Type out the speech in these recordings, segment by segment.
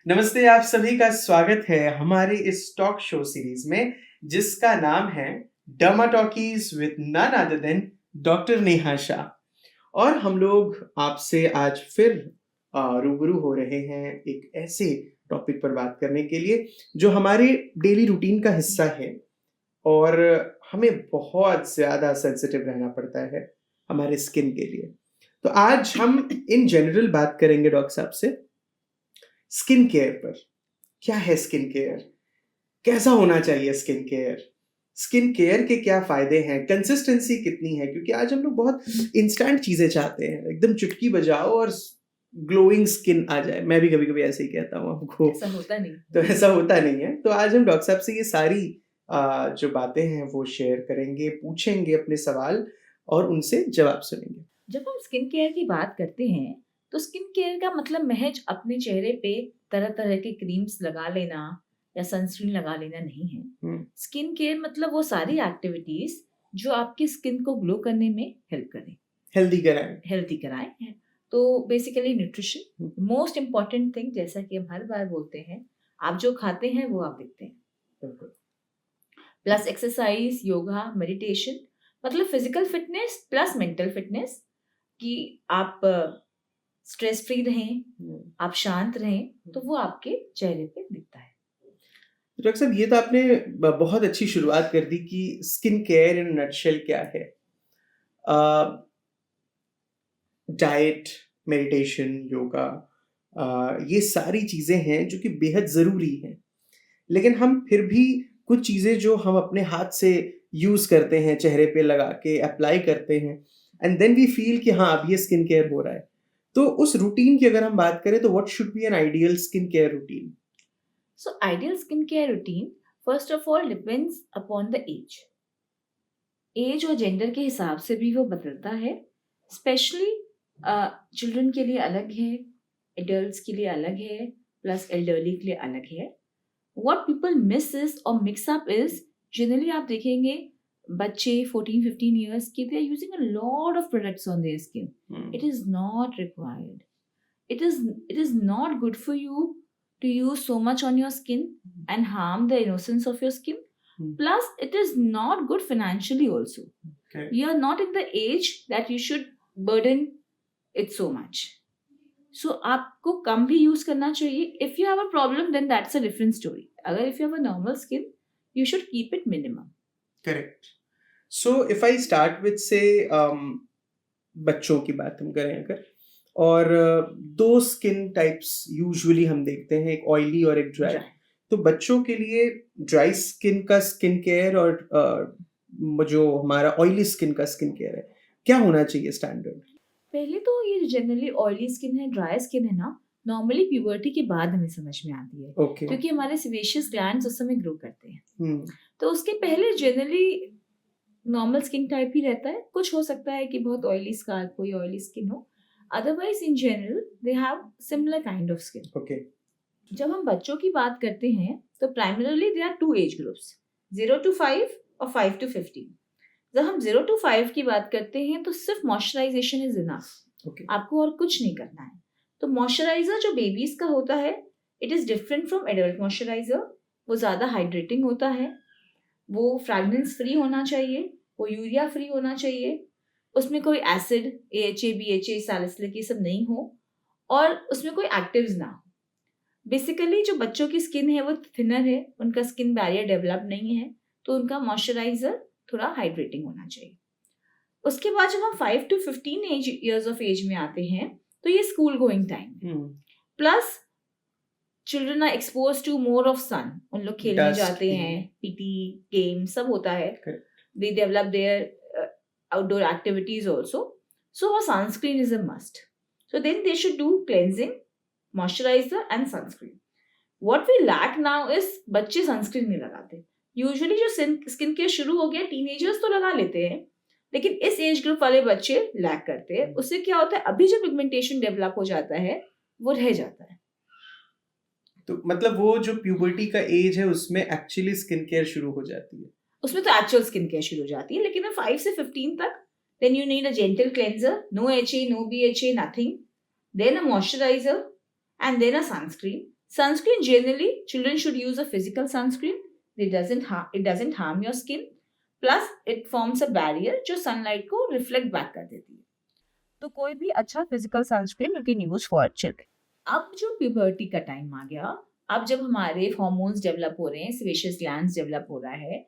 नमस्ते, आप सभी का स्वागत है हमारे इस टॉक शो सीरीज में जिसका नाम है derma talkies with none other than doctor Neha Shah. और हम लोग आपसे आज फिर रूबरू हो रहे हैं एक ऐसे टॉपिक पर बात करने के लिए जो हमारे डेली रूटीन का हिस्सा है और हमें बहुत ज़्यादा सेंसिटिव रहना पड़ता है हमारे स्किन के लिए। तो आज हम इन जनरल बात करेंगे डॉक्टर साहब से स्किन केयर पर। क्या है स्किन केयर? कैसा होना चाहिए स्किन केयर? स्किन केयर के क्या फ़ायदे हैं? कंसिस्टेंसी कितनी है? क्योंकि आज हम लोग बहुत इंस्टेंट चीज़ें चाहते हैं, एकदम चुटकी बजाओ और ग्लोइंग स्किन आ जाए। मैं भी कभी-कभी ऐसे ही कहता हूँ आपको। ऐसा होता नहीं। तो ऐसा होता नहीं है। तो आज हम डॉक्टर साहब से ये सारी जो बातें हैं वो शेयर करेंगे, पूछेंगे अपने सवाल और उनसे जवाब सुनेंगे। जब हम स्किन केयर की बात करते हैं, तो स्किन केयर का मतलब महज अपने चेहरे पे तरह-तरह के क्रीम्स लगा लेना या सनस्क्रीन लगा लेना नहीं है। हुँ, स्किन केयर मतलब वो सारी एक्टिविटीज़ जो आपकी स्किन को ग्लो करने में हेल्प करें, हेल्दी कराएँ। हेल्दी कराएँ। तो बेसिकली न्यूट्रिशन, हुँ, मोस्ट इम्पोर्टेंट थिंग जैसा कि हम हर बार बोलते हैं, आप जो खाते हैं वो आप दिखते हैं। बिल्कुल। प्लस एक्सरसाइज, योगा, मेडिटेशन मतलब physical fitness plus mental fitness कि आप स्ट्रेस फ्री रहें, हुँ। आप शांत रहें, तो वो आपके चेहरे पे दिखता है। डॉक्टर साहब ये तो आपने बहुत अच्छी शुरुआत कर दी कि स्किन केयर इन नटशेल क्या है। डाइट, मेडिटेशन, योगा, ये सारी चीज़ें हैं जो कि बेहद ज़रूरी हैं। लेकिन हम फिर भी कुछ चीज़ें जो हम अपने हाथ से यूज़ करते हैं, चेहरे पे लगा के अप्लाई करते हैं एंड देन वी फील कि हाँ, अब ये स्किन केयर हो रहा है। तो उस रूटीन की अगर हम बात करें तो what should be an ideal skin care routine? So ideal skin care routine first of all depends upon the age. Age और जेंडर के हिसाब से भी वो बदलता है। स्पेशली चिल्ड्रन के लिए अलग है, एडल्ट्स के लिए अलग है, प्लस एल्डरली के लिए अलग है। व्हाट पीपल मिस इज और मिक्स अप इज जनरली आप देखेंगे बच्चे 14-15 ईयर्स के they are using a lot of products on their skin. Hmm, it is not required. It is not good for you to use so much on your skin and harm the innocence of your skin. Hmm, Plus it is not good financially also. Correct. You are not in the age that you should burden it so much. So आपको कम भी use करना चाहिए. If you have a problem then that's a different story. अगर if you have a normal skin you should keep it minimum. Correct. So if I start with से बच्चों की बात हम करें अगर और दो स्किन टाइप्स यूजुअली हम देखते हैं, एक ऑयली और एक ड्राई। Dry. तो बच्चों के लिए ड्राई स्किन का स्किन केयर और जो हमारा ऑयली स्किन का स्किन केयर है, क्या होना चाहिए स्टैंडर्ड? पहले तो ये जनरली ऑयली स्किन है, ड्राई स्किन है ना, नॉर्मली प्यूबर्टी के बाद हमें समझ में आती है ओके। क्योंकि हमारे सेबेशियस ग्लैंड्स उस समय ग्रो करते हैं। हुँ, तो उसके पहले जनरली नॉर्मल स्किन टाइप ही रहता है। कुछ हो सकता है कि बहुत ऑयली स्काल्प हो या ऑयली स्किन हो, otherwise in general they have similar kind of skin. Okay. जब हम बच्चों की बात करते हैं तो primarily they are two age groups, 0 to 5 और 5 to 15। जब हम 0 to 5 की बात करते हैं तो सिर्फ मॉइस्चराइजेशन इज इनफ, ओके। आपको और कुछ नहीं करना है। तो मॉइस्चराइजर जो बेबीज का होता है it is different from adult moisturiser. वो ज़्यादा हाइड्रेटिंग होता है, वो फ्रैग्रेंस फ्री होना चाहिए, वो यूरिया फ्री होना चाहिए, उसमें कोई एसिड AHA BHA सैलिसिलिक ये सब नहीं हो और उसमें कोई एक्टिव्स ना हो। बेसिकली जो बच्चों की स्किन है वो थिनर है, उनका स्किन बैरियर डेवलप नहीं है, तो उनका मॉइस्चराइजर थोड़ा हाइड्रेटिंग होना चाहिए। उसके बाद जब हम 5 to 15 ईयर्स ऑफ एज में आते हैं तो ये स्कूल गोइंग टाइम है। हुँ, plus children are expose to more of sun, उन लोग खेलने डस्ट जाते भी। हैं, पीटी गेम सब होता है, correct. they develop their outdoor activities also. So a sunscreen is a must. So then they should do cleansing, moisturizer and sunscreen. What we lack now is बच्चे sunscreen नहीं लगाते। Usually जो skin care शुरू हो गया teenagers तो लगा लेते हैं, लेकिन इस एज ग्रुप वाले बच्चे लैक करते हैं। उससे क्या होता है, अभी जो पिगमेंटेशन डेवलप हो जाता है वो रह जाता है। तो मतलब वो जो प्यूबर्टी का एज है उसमें एक्चुअली स्किन केयर शुरू हो जाती है। उसमें तो एक्चुअल स्किन केयर शुरू हो जाती है, लेकिन 5 से 15 तक then you need a gentle cleanser, no HA no BHA nothing, then a moisturiser and then a sunscreen. Sunscreen, generally, children should use a physical sunscreen. It doesn't harm your skin. Plus, it forms a barrier जो sunlight को reflect back कर देती है. तो कोई भी अच्छा physical sunscreen you can use for children. अब जो puberty का time आ गया, अब जब हमारे hormones develop हो रहे हैं, sebaceous glands develop हो रहा है,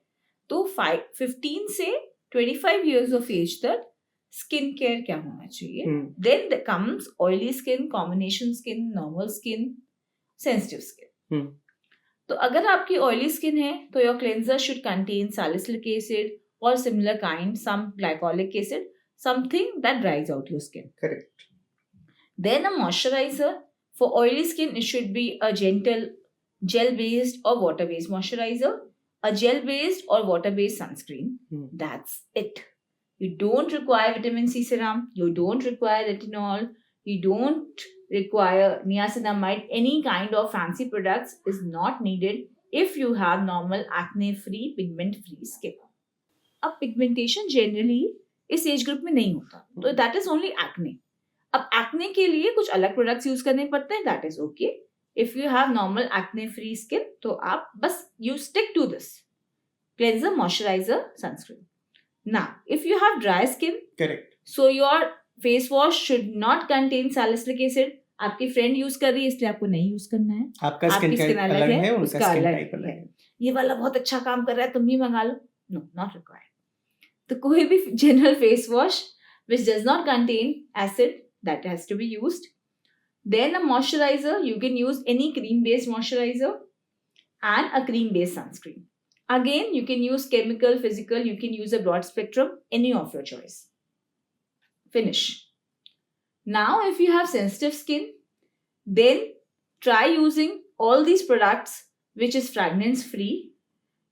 तो 15 से 25 years of age तक स्किन केयर क्या होना चाहिए. Then comes oily skin, combination skin, normal skin, sensitive skin. तो अगर आपकी oily skin है तो your cleanser should contain salicylic acid or similar kind, some glycolic acid, something that dries out your skin. Correct. Then a moisturizer. For oily skin, it should be a gentle gel-based or water-based moisturizer, a gel-based or water-based sunscreen. That's it. You don't require vitamin C serum. You don't require retinol. You don't require niacinamide. Any kind of fancy products is not needed if you have normal acne-free, pigment-free skin. अब pigmentation generally इस age group में नहीं होता, तो that is only acne. अब acne के लिए कुछ अलग प्रोडक्ट्स यूज करने पड़ते हैं, that is okay. If you have normal acne-free skin, तो आप बस you stick to this cleanser, moisturizer, sunscreen. Now, if you have dry skin, correct. So your face wash should not contain salicylic acid. आपकी friend use कर रही है इसलिए आपको नहीं यूज करना है. आपका स्किन अलग है, उनका स्किन टाइप अलग है. ये वाला बहुत अच्छा काम कर रहा है, तुम भी मंगा लो. No, not required. तो कोई भी general face wash which does not contain acid, that has to be used. Then a moisturizer, you can use any cream-based moisturizer and a cream-based sunscreen. Again, you can use chemical, physical, you can use a broad spectrum, any of your choice. Finish. Now, if you have sensitive skin, then try using all these products which is fragrance-free.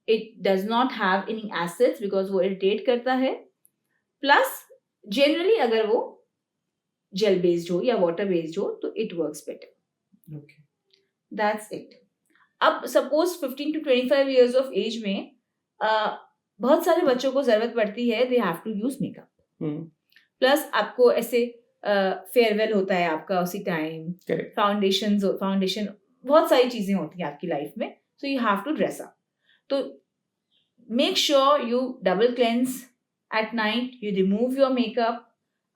It does not have any acids because वो irritate करता है. Plus, generally अगर वो gel based हो या water based हो तो it works better. Okay. That's it. अब suppose 15 to 25 years of age में बहुत सारे बच्चों को जरूरत पड़ती है, they have to use makeup. Plus आपको ऐसे farewell होता है आपका उसी टाइम, फाउंडेशन बहुत सारी चीजें होती हैं आपकी लाइफ में, so you have to dress up. तो make sure you double cleanse at night, you remove your makeup.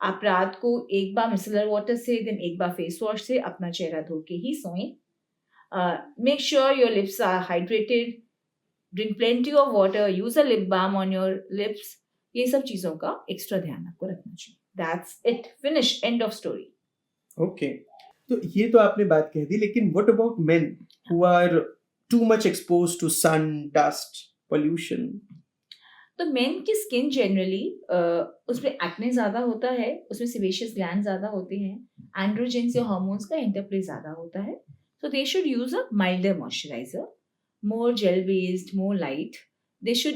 आप रात को एक बार मिसलर वाटर से देन एक बार फेस वॉश से अपना चेहरा धो के ही सोएं. Make sure your lips are hydrated. Drink plenty of water. Use a lip balm on your lips. ये सब चीजों का एक्स्ट्रा ध्यान आपको रखना चाहिए. That's it. Finish. End of story. Okay. तो ये तो आपने बात कह दी, लेकिन what about men who are too much exposed to sun, dust, pollution? तो मेन की स्किन जनरली उसमें एक्ने ज़्यादा होता है, उसमें सेबेशियस ग्लैंड ज़्यादा होते हैं, एंड्रोजेंस या हार्मोन्स का इंटरप्ले ज़्यादा होता है. So they should use a milder moisturiser, more gel based, more light. They should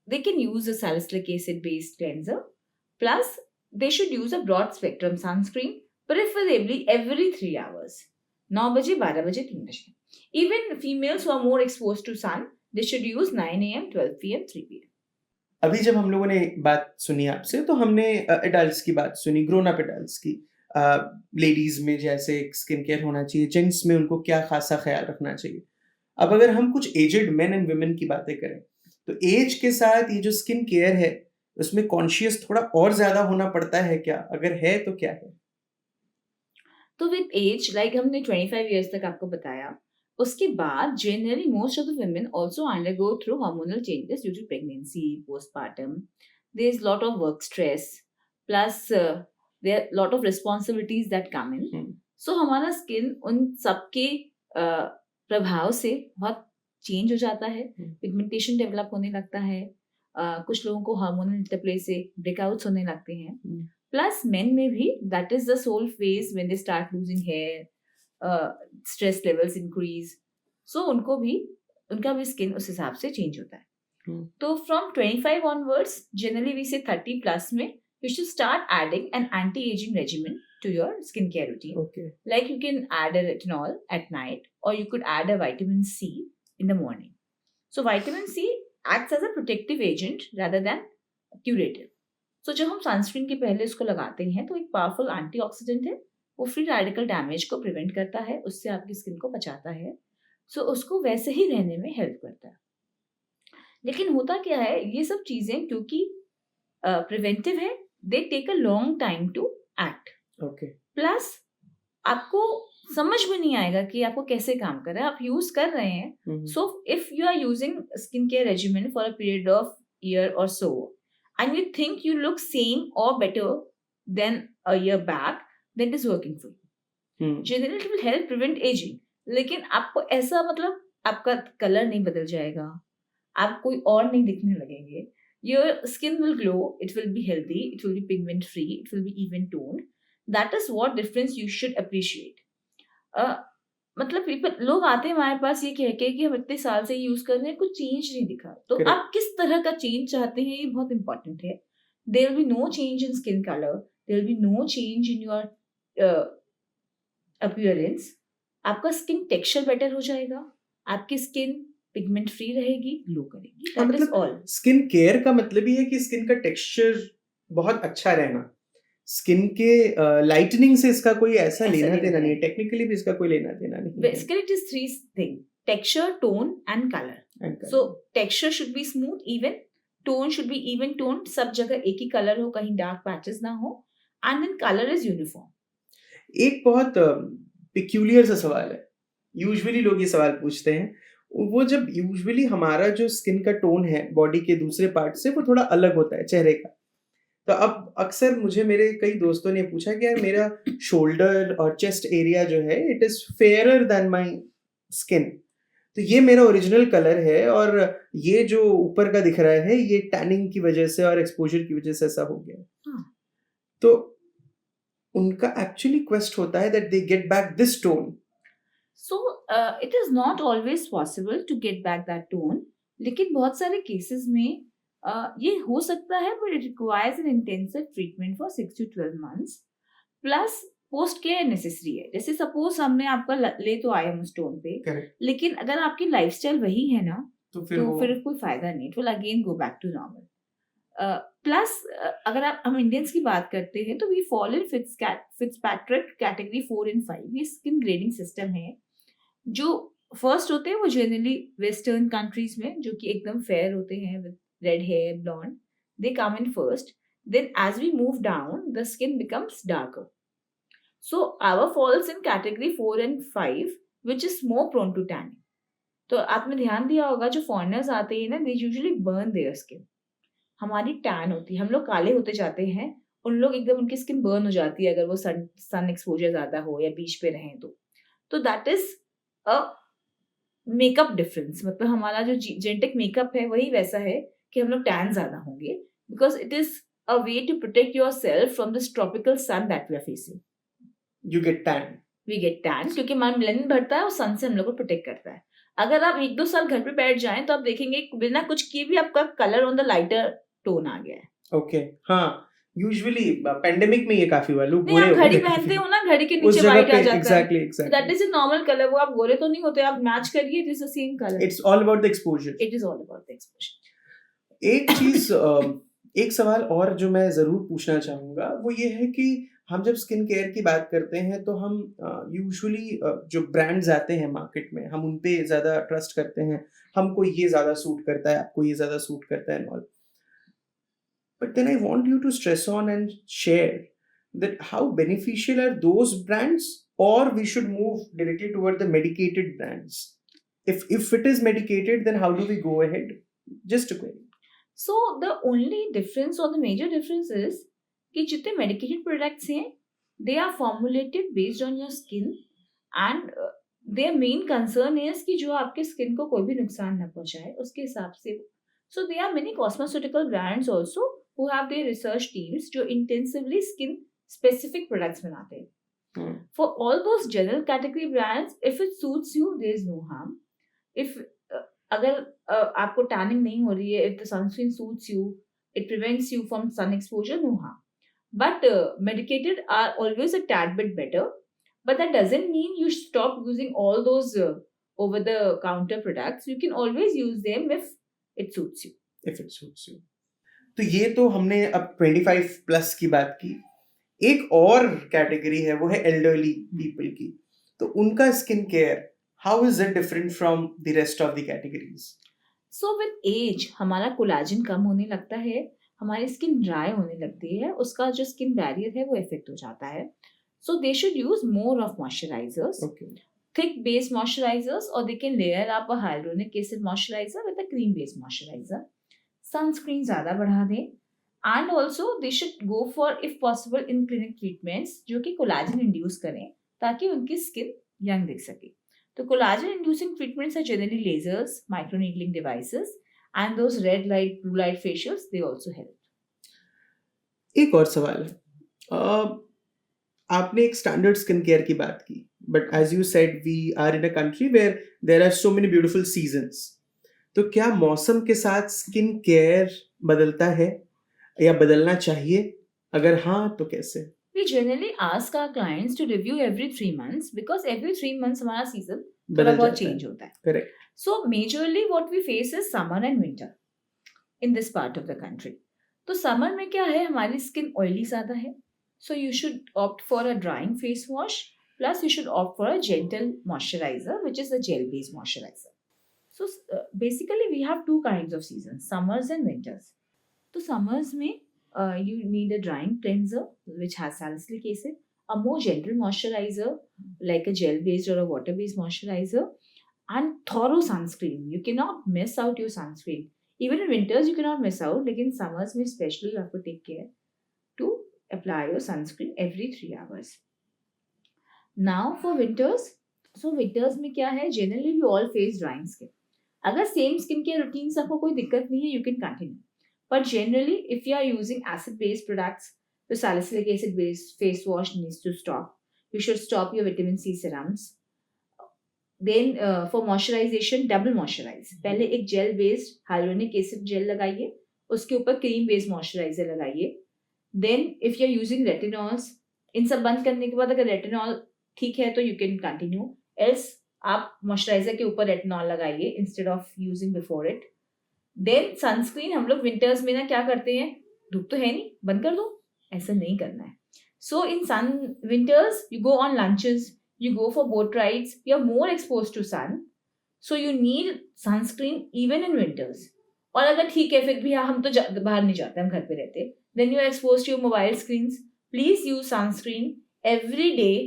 they can use a salicylic acid based cleanser. Plus, they should use a broad spectrum sunscreen, preferably every 3 hours. 9 बजे, 12 बजे, 3 बजे. Even females who are more exposed to sun, they should use 9 a.m., 12 p.m., 3 p.m. अभी जब हम लोगों ने बात सुनी आपसे तो हमने एडल्ट्स की बात सुनी, ग्रोन अप एडल्ट्स की. लेडीज में जैसे स्किन केयर होना चाहिए, जेंट्स में उनको क्या खासा ख्याल रखना चाहिए. अब अगर हम कुछ एजेड मेन एंड वुमेन की बातें करें तो एज के साथ ये जो स्किन केयर है उसमें कॉन्शियस थोड़ा और ज्यादा होना पड़ता है क्या? अगर है तो क्या है? तो विद एज, लाइक हमने 25 इयर्स तक आपको बताया, उसके बाद generally most of the women also undergo through hormonal changes due to pregnancy, postpartum. There is lot of work stress, plus there are lot of responsibilities that come in. So हमारा skin उन सबके प्रभाव से बहुत change हो जाता है. Pigmentation develop होने लगता है, कुछ लोगों को हार्मोनल इंटरप्ले से ब्रेकआउट्स होने लगते हैं. प्लस मेन में भी that is the sole phase when they start losing hair, stress levels increase. So उनका भी स्किन उस हिसाब से चेंज होता है. तो फ्रॉम 25 ऑनवर्ड्स, जनरली वी से 30 प्लस में you should start adding an anti-aging regimen to your skincare routine. Okay. Like you can add a retinol at night, or you could add a vitamin C in the morning. So vitamin C acts as a protective agent rather than curative. So जब हम sunscreen के पहले इसको लगाते हैं तो एक powerful antioxidant है, वो फ्री रेडिकल डैमेज को प्रिवेंट करता है, उससे आपकी स्किन को बचाता है, सो उसको वैसे ही रहने में हेल्प करता है। लेकिन होता क्या है, ये सब चीजें क्योंकि प्रिवेंटिव है, they take a long time to act. Okay. Plus आपको समझ में नहीं आएगा कि आपको कैसे काम कर रहा है, आप यूज कर रहे हैं। So if you are using skin care regimen for a period of year or so and you think you look same or better than a year back, then it is working for you. Generally it will help prevent ageing, लेकिन आपको ऐसा मतलब आपका colour नहीं बदल जाएगा, आप कोई और नहीं दिखने लगेंगे। Your skin will glow, it will be healthy, it will be pigment free, it will be even toned. That is what difference you should appreciate. मतलब लोग आते हैं हमारे पास ये कह के कि हम इतने साल से यूज कर रहे हैं, कुछ चेंज नहीं दिखा। तो Correct. आप किस तरह का चेंज चाहते हैं, ये बहुत इंपॉर्टेंट है। There will be no change in skin color, there will be no change in your appearance. आपका स्किन टेक्सचर बेटर हो जाएगा, आपकी स्किन पिगमेंट फ्री रहेगी, ग्लो करेगी। That is all. Skin care का मतलब ही है कि स्किन का टेक्सचर बहुत अच्छा रहना। स्किन के लाइटनिंग से इसका कोई ऐसा लेना देना नहीं है, टेक्निकली भी इसका कोई लेना देना नहीं है। Basically it is three thing: texture, tone and colour. So texture should be smooth, even, tone should be even tone, सब जगह एक ही कलर हो, कहीं डार्क पैचेस ना हो, and then colour is uniform. एक बहुत पिक्यूलियर सा सवाल है, यूजुअली लोग ये सवाल पूछते हैं, वो जब यूजुअली हमारा जो स्किन का टोन है बॉडी के दूसरे पार्ट से वो थोड़ा अलग होता है चेहरे का। तो अब अक्सर मुझे मेरे कई दोस्तों ने पूछा कि यार मेरा शोल्डर और चेस्ट एरिया जो है it is fairer then my skin, तो ये मेरा ओरिजिनल कलर है और ये जो ऊपर का दिख रहा है ये टैनिंग की वजह से और एक्सपोजर की वजह से ऐसा हो गया। तो उनका एक्चुअली क्वेस्ट होता है that they get back this tone. So it is not always possible to get back that tone, लेकिन बहुत सारे केसेस में ये हो सकता है, but it requires an intensive treatment for 6 to 12 months. Plus post care necessary है। जैसे सपोज हमने आपका ले तो आया हम स्टोन पे, लेकिन अगर आपकी लाइफस्टाइल वही है ना तो फिर कोई फायदा नहीं, it will again go back to normal. Plus अगर हम इंडियंस की बात करते हैं तो we follow in Fitzpatrick category 4 and 5। ये स्किन ग्रेडिंग सिस्टम है। जो फर्स्ट होते हैं वो जनरली वेस्टर्न कंट्रीज में, जो कि एकदम फेयर होते हैं with red hair, blond, they come in first. Then as we move down the skin becomes darker, so our falls in category 4 and 5 which is more prone to tanning. तो आपने ध्यान दिया होगा जो फॉरेनर्स आते हैं ना, they usually burn their skin. हमारी टैन होती है, हम लोग काले होते जाते हैं, उन लोग एकदम उनकी स्किन बर्न हो जाती है अगर वो सन एक्सपोजर ज्यादा हो या बीच पे रहें तो that is a makeup difference. मतलब हमारा जो जेनेटिक मेकअप है वही वैसा है कि हम लोग टैन ज्यादा होंगे, because it is a way to protect yourself from this tropical sun that we are facing. You get tan, we get tan क्योंकि हमारा मेलानिन बढ़ता है और सन से हम लोग को प्रोटेक्ट करता है। अगर आप 1-2 साल घर पे बैठ जाएं तो आप देखेंगे बिना कुछ किए भी आपका colour on the lighter tone आ गया है। ओके, हाँ, यूजुअली पेंडेमिक में ये काफी हुआ, लोग गोरे हो गए। घड़ी पहनते हो ना, घड़ी के नीचे व्हाइट आ जाता है। Exactly that is a normal colour. वो आप गोरे तो नहीं होते, आप मैच करिए, it is the same colour. It's all about the exposure. It is all about the exposure. एक चीज एक सवाल और जो मैं जरूर पूछना चाहूंगा वो ये है कि हम जब स्किन केयर की बात करते हैं तो हम यूजुअली जो ब्रांड्स आते हैं मार्केट में हम उन पे ज़्यादा ट्रस्ट करते हैं, हमको ये ज़्यादा सूट करता है, आपको ये ज़्यादा सूट करता है all. But then I want you to stress on and share that how beneficial are those brands, और we should move directly toward the medicated brands. if it is medicated, then how do we go ahead? Just a query. So the only difference or the major difference is कि जितने medicated products हैं, they are formulated based on your skin and their main concern is कि जो आपके skin को कोई भी नुकसान ना पहुंचाए उसके हिसाब से। So there are many cosmeceutical brands also who have their research teams जो intensively skin specific products बनाते हैं। For all those general category brands, if it suits you, there is no harm. If अगर आपको tanning नहीं हो रही है, if the sunscreen suits you, it prevents you from sun exposure, no harm. But medicated are always a tad bit better. But that doesn't mean you stop using all those over-the-counter products. You can always use them if it suits you. If it suits you. तो ये तो हमने अब 25 plus की बात की। एक और कैटेगरी है, वो है एल्डरली पीपल की, तो उनका skin care how is it different from the rest of the categories? So with age हमारा कोलाजन कम होने लगता है, हमारी स्किन ड्राई होने लगती है, उसका जो स्किन बैरियर है वो इफेक्ट हो जाता है. So they should use more of moisturisers, okay, thick base moisturizers, or they can layer up a hyaluronic acid moisturizer with a cream based moisturizer. Sunscreen ज़्यादा बढ़ा दें, and also they should go for if possible in clinic treatments जो कि collagen induce करें ताकि उनकी skin young दिख सके. तो collagen inducing treatments are generally lasers, microneedling devices, and those red light, blue light facials, they also help. एक और सवाल है, आपने एक स्टैंडर्ड स्किन केयर की बात की, but as you said we are in a country where there are so many beautiful seasons, तो क्या मौसम के साथ स्किन केयर बदलता है या बदलना चाहिए? अगर हाँ तो कैसे? We generally ask our clients to review every 3 months because every 3 months हमारा season थोड़ा बदल बहुत जाता है, चेंज होता है. Correct. So majorly what we face is summer and winter in this part of the country. तो summer में क्या है, हमारी skin oily ज़्यादा है. So you should opt for a drying face wash, plus you should opt for a gentle moisturizer, which is a gel-based moisturizer. So basically we have two kinds of seasons, summers and winters. तो summers में you need a drying cleanser which has salicylic acid, a more gentle moisturizer like a gel-based or a water-based moisturizer, and thorough sunscreen. You cannot miss out your sunscreen. Even in winters you cannot miss out, लेकिन summers में especially you have to take care to apply your sunscreen every 3 hours. Now for winters, so winters में क्या है, generally we all face drying skin. अगर same skin care routine से आपको कोई दिक्कत नहीं है, you can continue. But generally, if you are using acid-based products, the salicylic acid-based face wash needs to stop. You should stop your vitamin C serums. Then for moisturization, double moisturize. पहले एक gel-based hyaluronic acid gel लगाइए, उसके ऊपर cream-based moisturizer लगाइए. Then if you are using retinols, इन सब बंद करने के बाद अगर retinol ठीक है तो you can continue. Else आप moisturizer के ऊपर retinol लगाइए instead of using before it. Then sunscreen, हम लोग winters में ना क्या करते हैं, धूप तो है नहीं, बंद कर दो, ऐसा नहीं करना है. So in winters you go on lunches, you go for boat rides, you are more exposed to sun, so you need sunscreen even in winters. और अगर ठीक है फिर भी हम तो बाहर नहीं जाते, हम घर पे रहते, then you are exposed to your mobile screens, please use sunscreen every day,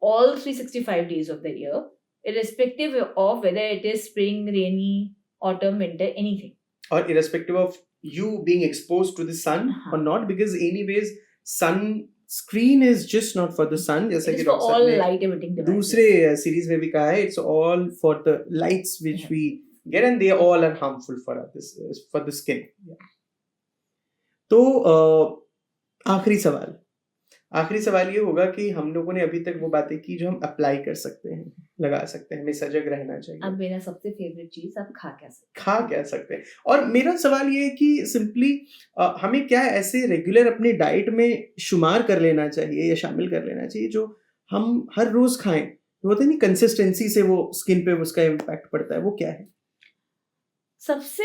all 365 days of the year, irrespective of whether it is spring, rainy, autumn, winter, anything. Or irrespective of you being exposed to the sun or not, because anyways sunscreen is just not for the sun, जैसा It कि is for doctor all ने light emitting devices. दूसरे series में भी कहा है, it's all for the lights which we get and they all are harmful for this for the skin. तो आखिरी सवाल ये होगा कि हम लोगों ने अभी तक वो बातें की जो हम अप्लाई कर सकते हैं, लगा सकते हैं, हमें सजग रहना चाहिए. अब मेरा सबसे फेवरेट चीज, आप खा क्या सकते हैं. और मेरा सवाल ये है कि सिंपली हमें क्या ऐसे रेगुलर अपने डाइट में शुमार कर लेना चाहिए या शामिल कर लेना चाहिए जो हम हर रोज खाएं, होता नहीं कंसिस्टेंसी से वो स्किन पे उसका इम्पैक्ट पड़ता है, वो क्या है? सबसे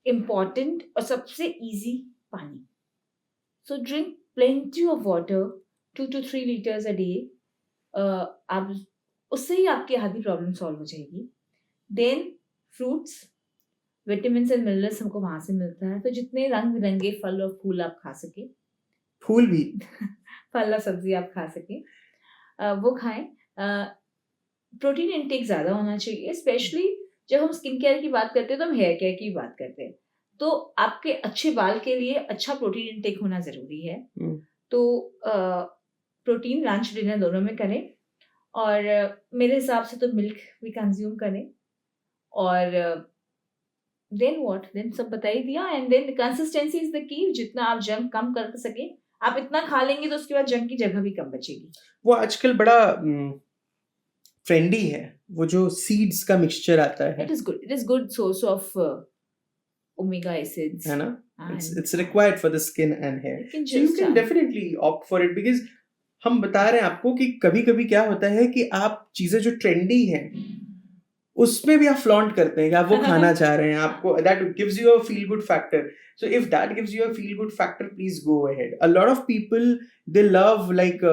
इम्पोर्टेंट और सबसे इजी, पानी. सो drink plenty of water, 2 to 3 liters a day. आप उससे ही आपकी आधी प्रॉब्लम सॉल्व हो जाएगी. Then fruits, vitamins and minerals हमको वहां से मिलता है, तो जितने रंग बिरंगे फल और फूल आप खा सके, फूल भी फल और सब्जी आप खा सके, वो खाएं. प्रोटीन इंटेक ज़्यादा होना चाहिए, स्पेशली जब हम स्किन केयर की बात करते हैं तो हम हेयर केयर की बात करते हैं, तो आपके अच्छे बाल के लिए अच्छा प्रोटीन इंटेक होना ज़रूरी है. तो प्रोटीन लंच डिनर दोनों में करें, और मेरे हिसाब से तो मिल्क भी कंज्यूम करें, और देन सब बता ही दिया. And then consistency is the key. जितना आप जंक कम कर सके, आप इतना खा लेंगे तो उसके बाद जंक की जगह भी कम बचेगी. वो आजकल बड़ा ट्रेंडी है, वो जो सीड्स का मिक्सचर आता है. It is good source of omega acids, है ना? It's required for the skin and hair. So you can definitely opt for it, because हम बता रहे हैं आपको कि कभी-कभी क्या होता है कि आप चीजें जो ट्रेंडी हैं उसमें भी आप फ्लॉन्ट करते हैं कि आप वो खाना चाह रहे हैं, आपको that gives you a feel good factor. So if that gives you a feel good factor, please go ahead. A lot of people, they love like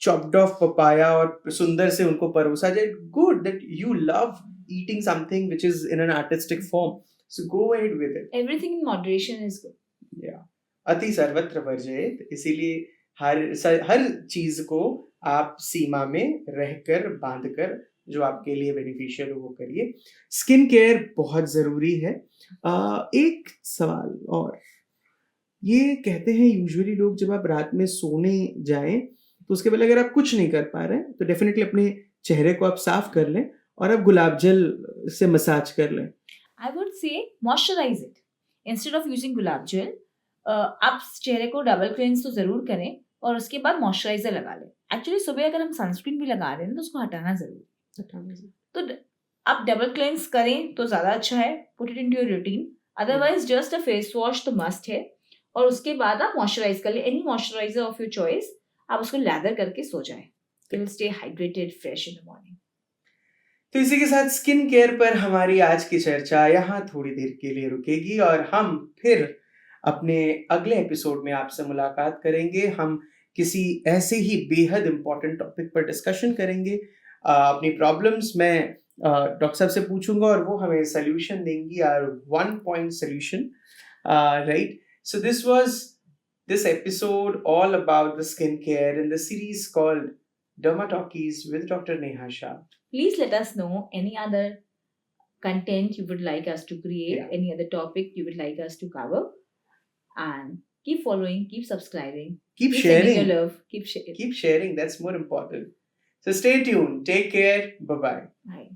chopped off papaya और सुंदर से उनको परोसा जाए. Good that you love eating something which is in an artistic form. So go ahead with it. Everything in moderation is good. Yeah. अति सर्वत्र वर्जयेत. इसीलिए हर चीज को आप सीमा में रहकर बांधकर जो आपके लिए बेनिफिशियल हो वो करिए. स्किन केयर बहुत जरूरी है. एक सवाल और, ये कहते हैं यूजुअली लोग जब आप रात में सोने जाएं तो उसके पहले अगर आप कुछ नहीं कर पा रहे हैं तो डेफिनेटली अपने चेहरे को आप साफ कर लें और आप गुलाब जल से मसाज कर लें. I would say moisturize it instead of using गुलाब जल. आप चेहरे को डबल क्लेंस तो जरूर करें और उसके बाद मॉइस्चराइजर लगा लें. एक्चुअली सुबह अगर हम सनस्क्रीन भी लगा रहे हैं तो उसको हटाना जरूर. तो आप डबल क्लेंस करें तो ज्यादा अच्छा है. Put it into your routine. Otherwise just a face wash तो मस्ट है और उसके बाद आप मॉइस्चराइज कर ले. Any moisturiser of your choice, आप उसको लैदर करके सो जाएं. You will stay hydrated, fresh in the morning. तो इसी के साथ स्किन केयर पर हमारी आज की चर्चा यहाँ थोड़ी देर के लिए रुकेगी और हम फिर अपने अगले एपिसोड में आपसे मुलाकात करेंगे. हम किसी ऐसे ही बेहद इम्पोर्टेंट टॉपिक पर डिस्कशन करेंगे. अपनी प्रॉब्लम्स मैं डॉक्टर साहब से पूछूंगा और वो हमें सोल्यूशन देंगी. Our 1 point solution, right? So this was this episode all about the skincare in the series called Derma Talkies with Dr. Neha Shah. Please let us know any other content you would like us to create, Yeah. any other topic you would like us to cover. And keep following, keep subscribing, Keep sending sharing. your love, keep sharing. Keep sharing. That's more important. So stay tuned. Take care. Bye-bye. Bye.